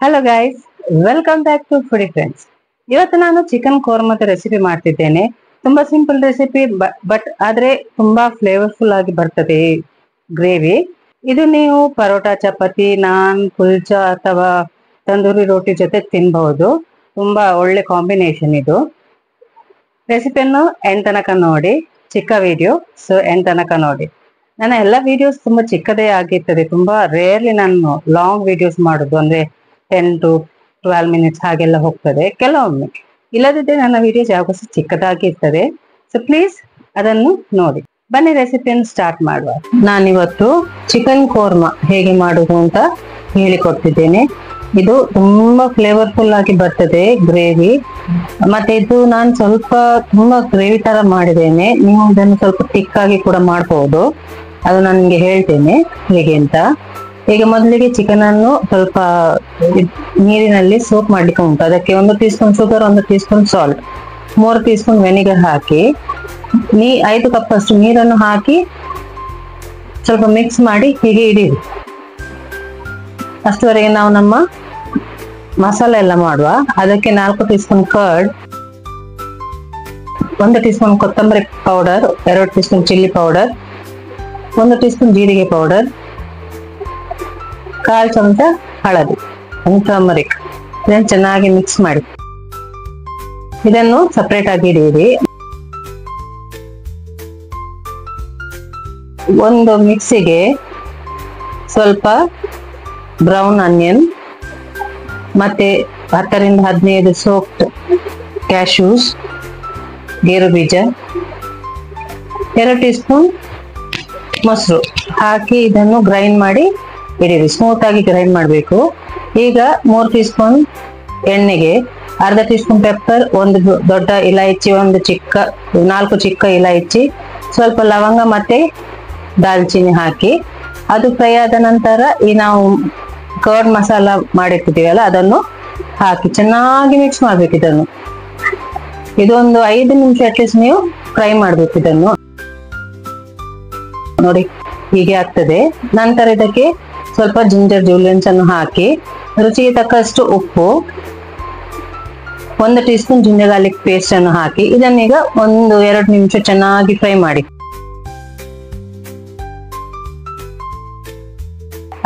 Hello guys, welcome back to foodie friends. ಇವತ್ತು ನಾನು chicken ಕೋರ್ಮದ recipe ಮಾಡ್ತಿದ್ದೇನೆ. ತುಂಬಾ ಸಿಂಪಲ್ ರೆಸಿಪಿ, ಬಟ್ ಆದ್ರೆ ತುಂಬಾ ಫ್ಲೇವರ್ಫುಲ್ ಆಗಿ ಬರ್ತದೆ ಗ್ರೇವಿ. ಇದು ನೀವು ಪರೋಟಾ, ಚಪಾತಿ, ನಾನ್, ಕುಲ್ಚಾ ಅಥವಾ ತಂದೂರಿ ರೋಟಿ ಜೊತೆ ತಿನ್ಬಹುದು. ತುಂಬಾ ಒಳ್ಳೆ ಕಾಂಬಿನೇಷನ್ ಇದು. ರೆಸಿಪಿಯನ್ನು ಎಂಡ್ ತನಕ ನೋಡಿ, ಚಿಕ್ಕ ವಿಡಿಯೋ, ಸೊ ಎಂಡ್ ತನಕ ನೋಡಿ. ನನ್ನ ಎಲ್ಲ ವಿಡಿಯೋಸ್ ತುಂಬಾ ಚಿಕ್ಕದೇ ಆಗಿರ್ತದೆ. ತುಂಬಾ ರೇರ್ಲಿ ನಾನು ಲಾಂಗ್ ವಿಡಿಯೋಸ್ ಮಾಡುದು, ಅಂದ್ರೆ 10 to 12 ಮಿನಿಟ್ಸ್ ಹಾಗೆಲ್ಲ ಹೋಗ್ತದೆ ಕೆಲವೊಮ್ಮೆ. ಇಲ್ಲದಿದ್ದರೆ ನನ್ನ ವಿಡಿಯೋಸ್ ಯಾವಾಗಲೂ ಚಿಕ್ಕದಾಗಿರ್ತದೆ. ಸೊ ಪ್ಲೀಸ್ ಅದನ್ನು ನೋಡಿ. ಬನ್ನಿ ರೆಸಿಪಿಯನ್ನು ಸ್ಟಾರ್ಟ್ ಮಾಡುವ. ನಾನಿವತ್ತು ಚಿಕನ್ ಕೋರ್ಮಾ ಹೇಗೆ ಮಾಡುವುದು ಅಂತ ಹೇಳಿಕೊಡ್ತಿದ್ದೇನೆ. ಇದು ತುಂಬಾ ಫ್ಲೇವರ್ಫುಲ್ ಆಗಿ ಬರ್ತದೆ ಗ್ರೇವಿ. ಮತ್ತೆ ಇದು ನಾನು ತುಂಬಾ ಗ್ರೇವಿ ತರ ಮಾಡಿದ್ದೇನೆ. ನೀವು ಇದನ್ನು ಸ್ವಲ್ಪ ಥಿಕ್ ಆಗಿ ಕೂಡ ಮಾಡಬಹುದು. ಅದು ನಾನು ನಿಮಗೆ ಹೇಳ್ತೇನೆ ಹೇಗೆ ಅಂತ. ಈಗ ಮೊದಲಿಗೆ ಚಿಕನ್ ಅನ್ನು ಸ್ವಲ್ಪ ನೀರಿನಲ್ಲಿ ಸೋಪ್ ಮಾಡ್ಲಿಕ್ಕೆ ಉಂಟು. ಅದಕ್ಕೆ 1 teaspoon sugar, 1 teaspoon salt, 3 teaspoon vinegar ಹಾಕಿ 5 ಕಪ್ ಅಷ್ಟು ನೀರನ್ನು ಹಾಕಿ ಸ್ವಲ್ಪ ಮಿಕ್ಸ್ ಮಾಡಿ ಹೀಗೆ ಇಡೀರಿ. ಅಷ್ಟುವರೆಗೆ ನಾವು ನಮ್ಮ ಮಸಾಲೆ ಎಲ್ಲ ಮಾಡುವ. ಅದಕ್ಕೆ 4 teaspoon curd, 1 teaspoon ಕೊತ್ತಂಬರಿ powder, 2 teaspoon chilli powder, 1 teaspoon ಜೀರಿಗೆ ಪೌಡರ್, 1/4 ಚಮಚ ಹಳದಿ, ಟರ್ಮರಿಕ್. ಇದನ್ನು ಚೆನ್ನಾಗಿ ಮಿಕ್ಸ್ ಮಾಡಿ ಇದನ್ನು ಸಪರೇಟ್ ಆಗಿ ಇಡಿಯಿರಿ. ಒಂದು ಮಿಕ್ಸಿಗೆ ಸ್ವಲ್ಪ ಬ್ರೌನ್ ಆನಿಯನ್, ಮತ್ತೆ 10 ರಿಂದ 15 ಸೋಕ್ಡ್ ಕ್ಯಾಶ್ಯೂಸ್, ಗೇರು ಬೀಜ, 2 ಟೀ ಸ್ಪೂನ್ ಮೊಸರು ಹಾಕಿ ಇದನ್ನು ಗ್ರೈಂಡ್ ಮಾಡಿ ಇಡಿರಿ. ಸ್ಮೂತ್ ಆಗಿ ಗ್ರೈಂಡ್ ಮಾಡಬೇಕು. ಈಗ 3 ಟೀ ಸ್ಪೂನ್ ಎಣ್ಣೆಗೆ ಅರ್ಧ ಟೀ ಸ್ಪೂನ್ ಪೆಪ್ಪರ್, 1 ದೊಡ್ಡ ಇಲಾಯಚಿ, 4 ಚಿಕ್ಕ ಇಲಾಯಚಿ, ಸ್ವಲ್ಪ ಲವಂಗ ಮತ್ತೆ ದಾಲ್ಚಿನ್ನಿ ಹಾಕಿ ಅದು ಫ್ರೈ ಆದ ನಂತರ ಈ ನಾವು ಕರ್ಡ್ ಮಸಾಲ ಮಾಡಿರ್ತೀವಲ್ಲ ಅದನ್ನು ಹಾಕಿ ಚೆನ್ನಾಗಿ ಮಿಕ್ಸ್ ಮಾಡ್ಬೇಕು. ಇದೊಂದು 5 ನಿಮಿಷ ಅಟ್ಲೀಸ್ಟ್ ನೀವು ಫ್ರೈ ಮಾಡ್ಬೇಕು. ಇದನ್ನು ನೋಡಿ ಹೀಗೆ ಆಗ್ತದೆ. ನಂತರ ಇದಕ್ಕೆ ಸ್ವಲ್ಪ ಜಿಂಜರ್ ಜೂಲಿಯನ್ಸ್ ಅನ್ನು ಹಾಕಿ ರುಚಿಗೆ ತಕ್ಕಷ್ಟು ಉಪ್ಪು, 1 tea spoon ginger garlic paste ಅನ್ನು ಹಾಕಿ ಇದನ್ನೀಗ 1-2 ನಿಮಿಷ ಚೆನ್ನಾಗಿ ಫ್ರೈ ಮಾಡಿ.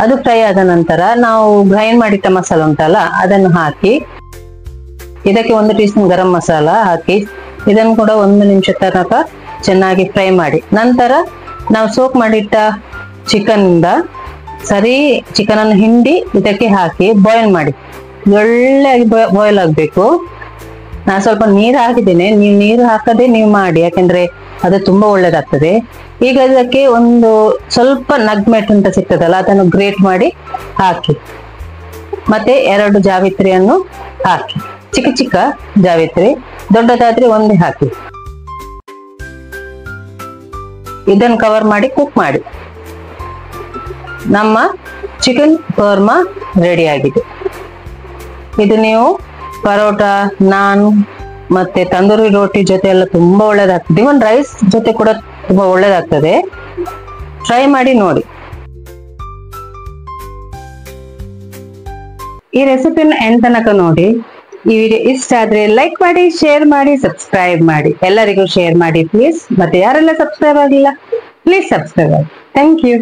ಅದು ಫ್ರೈ ಆದ ನಂತರ ನಾವು ಗ್ರೈಂಡ್ ಮಾಡಿಟ್ಟ ಮಸಾಲ ಉಂಟಲ್ಲ ಅದನ್ನು ಹಾಕಿ ಇದಕ್ಕೆ 1 ಟೀ ಸ್ಪೂನ್ ಗರಂ ಮಸಾಲ ಹಾಕಿ ಇದನ್ನು ಕೂಡ 1 ನಿಮಿಷ ತನಕ ಚೆನ್ನಾಗಿ ಫ್ರೈ ಮಾಡಿ. ನಂತರ ನಾವು ಸೋಕ್ ಮಾಡಿಟ್ಟ ಚಿಕನ್ ಅನ್ನು ಹಿಂಡಿ ಇದಕ್ಕೆ ಹಾಕಿ ಬಾಯ್ಲ್ ಮಾಡಿ. ಒಳ್ಳೆಯಾಗಿ ಬಾಯ್ಲ್ ಆಗ್ಬೇಕು. ನಾನು ಸ್ವಲ್ಪ ನೀರು ಹಾಕಿದ್ದೇನೆ, ನೀವು ನೀರು ಹಾಕದೆ ನೀವು ಮಾಡಿ, ಯಾಕಂದ್ರೆ ಅದು ತುಂಬಾ ಒಳ್ಳೇದಾಗ್ತದೆ. ಈಗ ಇದಕ್ಕೆ ಸ್ವಲ್ಪ ನಗ್ಮೆಟ್ ಅಂತ ಸಿಗ್ತದಲ್ಲ ಅದನ್ನು ಗ್ರೇಟ್ ಮಾಡಿ ಹಾಕಿ, ಮತ್ತೆ 2 ಜಾವಿತ್ರಿಯನ್ನು ಹಾಕಿ, ಚಿಕ್ಕ ಚಿಕ್ಕ ಜಾವಿತ್ರಿ, ದೊಡ್ಡದಾದ್ರೆ 1 ಹಾಕಿ. ಇದನ್ನು ಕವರ್ ಮಾಡಿ ಕುಕ್ ಮಾಡಿ. ನಮ್ಮ ಚಿಕನ್ ಕೋರ್ಮಾ ರೆಡಿ ಆಗಿದೆ. ಇದು ನೀವು ಪರೋಟಾ, ನಾನ್ ಮತ್ತೆ ತಂದೂರಿ ರೋಟಿ ಜೊತೆ ಎಲ್ಲ ತುಂಬಾ ಒಳ್ಳೇದಾಗ್ತದೆ. ಇವನ್ ರೈಸ್ ಜೊತೆ ಕೂಡ ತುಂಬಾ ಒಳ್ಳೇದಾಗ್ತದೆ. ಟ್ರೈ ಮಾಡಿ ನೋಡಿ. ಈ ರೆಸಿಪಿನ ಎಂಡ್ ತನಕ ನೋಡಿ. ಈ ವಿಡಿಯೋ ಇಷ್ಟ ಆದ್ರೆ ಲೈಕ್ ಮಾಡಿ, ಶೇರ್ ಮಾಡಿ, ಸಬ್ಸ್ಕ್ರೈಬ್ ಮಾಡಿ. ಎಲ್ಲರಿಗೂ ಶೇರ್ ಮಾಡಿ ಪ್ಲೀಸ್. ಮತ್ತೆ ಯಾರೆಲ್ಲ ಸಬ್ಸ್ಕ್ರೈಬ್ ಆಗಿಲ್ಲ ಪ್ಲೀಸ್ ಸಬ್ಸ್ಕ್ರೈಬ್ ಆಗಿ. Thank you.